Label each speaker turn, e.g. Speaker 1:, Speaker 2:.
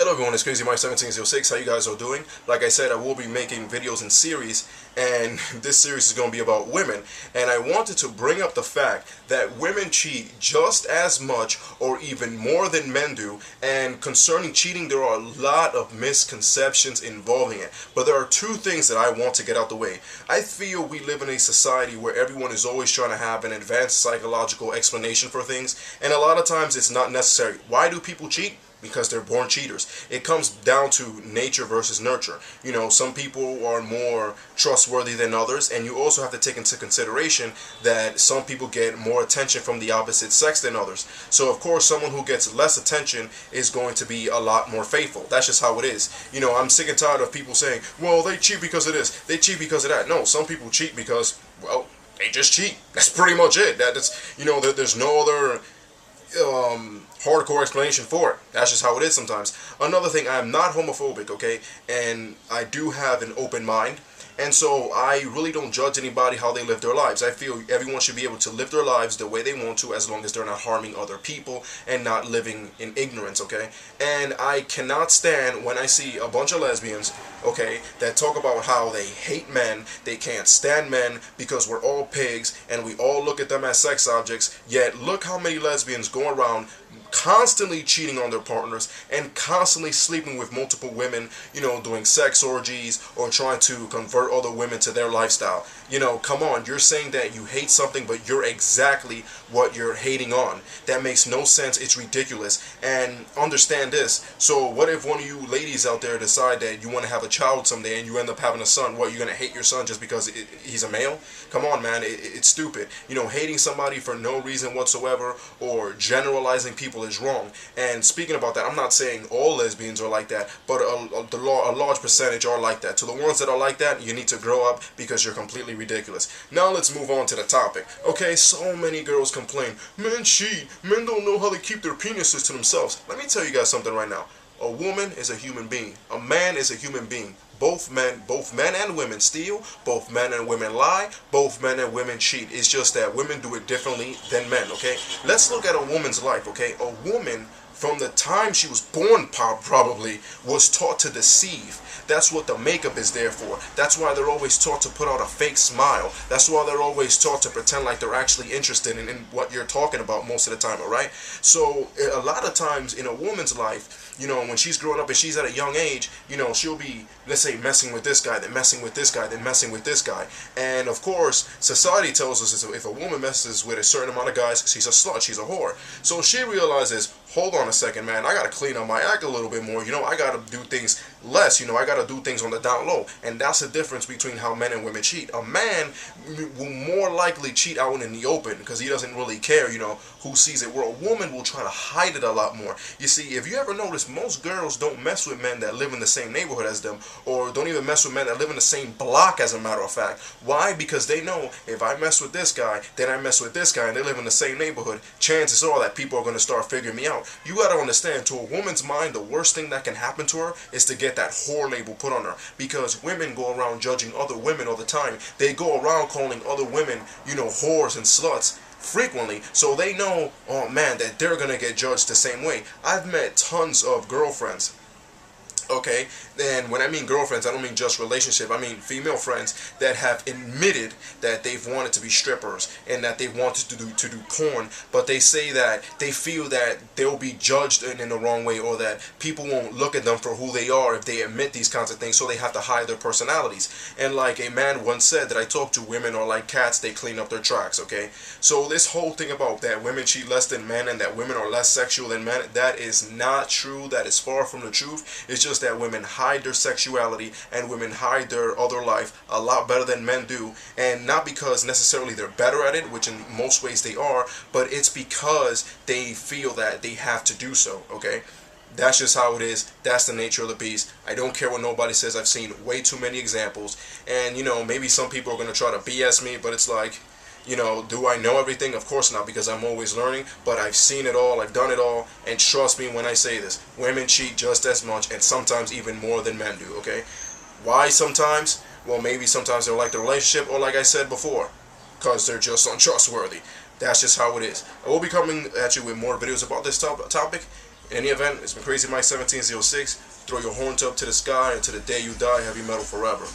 Speaker 1: Hello everyone, it's Crazy Mike 1706. How you guys are doing? Like I said, I will be making videos in series, and this series is going to be about women. And I wanted to bring up the fact that women cheat just as much or even more than men do. And concerning cheating, there are a lot of misconceptions involving it. But there are two things that I want to get out the way. I feel we live in a society where everyone is always trying to have an advanced psychological explanation for things, and a lot of times it's not necessary. Why do people cheat? Because they're born cheaters. It comes down to nature versus nurture. You know, some people are more trustworthy than others, and you also have to take into consideration that some people get more attention from the opposite sex than others. So of course, someone who gets less attention is going to be a lot more faithful. That's just how it is. You know, I'm sick and tired of people saying, well, they cheat because of this, they cheat because of that. No, some people cheat because, well, they just cheat. That's pretty much it. That's, you know, there's no other hardcore explanation for it. That's just how it is sometimes. Another thing, I am not homophobic, okay, and I do have an open mind, and so I really don't judge anybody how they live their lives. I feel everyone should be able to live their lives the way they want to, as long as they're not harming other people and not living in ignorance, okay? And I cannot stand when I see a bunch of lesbians, okay, that talk about how they hate men, they can't stand men because we're all pigs and we all look at them as sex objects, yet look how many lesbians go around constantly cheating on their partners and constantly sleeping with multiple women, you know, doing sex orgies or trying to convert other women to their lifestyle. You know, come on, you're saying that you hate something, but you're exactly what you're hating on. That makes no sense. It's ridiculous. And understand this. So what if one of you ladies out there decide that you want to have a child someday and you end up having a son? What, you're going to hate your son just because he's a male? Come on, man. It's stupid. You know, hating somebody for no reason whatsoever or generalizing people is wrong. And speaking about that, I'm not saying all lesbians are like that, but a large percentage are like that. To the ones that are like that, you need to grow up because you're completely ridiculous. Now let's move on to the topic. Okay, so many girls complain, men cheat, men don't know how to keep their penises to themselves. Let me tell you guys something right now. A woman is a human being. A man is a human being. Both men and women steal, both men and women lie, both men and women cheat. It's just that women do it differently than men, okay? Let's look at a woman's life, okay? A woman, from the time she was born probably, was taught to deceive. That's what the makeup is there for. That's why they're always taught to put out a fake smile. That's why they're always taught to pretend like they're actually interested in what you're talking about most of the time, alright? So a lot of times in a woman's life, you know, when she's growing up and she's at a young age, you know, she'll be, let's say, messing with this guy, then messing with this guy, then messing with this guy. And of course, society tells us if a woman messes with a certain amount of guys, she's a slut, she's a whore. So she realizes, hold on a second, man, I gotta clean up my act a little bit more. You know, I gotta do things less. You know, I gotta do things on the down low. And that's the difference between how men and women cheat. A man will more likely cheat out in the open because he doesn't really care, you know, who sees it. Where a woman will try to hide it a lot more. You see, if you ever notice, most girls don't mess with men that live in the same neighborhood as them, or don't even mess with men that live in the same block, as a matter of fact. Why? Because they know, if I mess with this guy, then I mess with this guy, and they live in the same neighborhood, chances are that people are going to start figuring me out. You got to understand, to a woman's mind, the worst thing that can happen to her is to get that whore label put on her, because women go around judging other women all the time. They go around calling other women, you know, whores and sluts frequently, so they know, oh man, that they're gonna get judged the same way. I've met tons of girlfriends, okay, and when I mean girlfriends, I don't mean just relationship, I mean female friends that have admitted that they've wanted to be strippers and that they wanted to do porn, but they say that they feel that they'll be judged in the wrong way, or that people won't look at them for who they are if they admit these kinds of things, so they have to hide their personalities. And like a man once said, that I talk to, women are like cats, they clean up their tracks, okay? So this whole thing about that women cheat less than men and that women are less sexual than men, that is not true. That is far from the truth. It's just that women hide their sexuality and women hide their other life a lot better than men do, and not because necessarily they're better at it, which in most ways they are, but it's because they feel that they have to do so, okay? That's just how it is. That's the nature of the beast. I don't care what nobody says. I've seen way too many examples, and you know, maybe some people are going to try to BS me, but it's like, you know, do I know everything? Of course not, because I'm always learning, but I've seen it all, I've done it all, and trust me when I say this, women cheat just as much and sometimes even more than men do, okay? Why sometimes? Well, maybe sometimes they don't like the relationship, or like I said before, because they're just untrustworthy. That's just how it is. I will be coming at you with more videos about this topic, In any event, it's been Crazy Mike 1706. Throw your horns up to the sky, and to the day you die, heavy metal forever.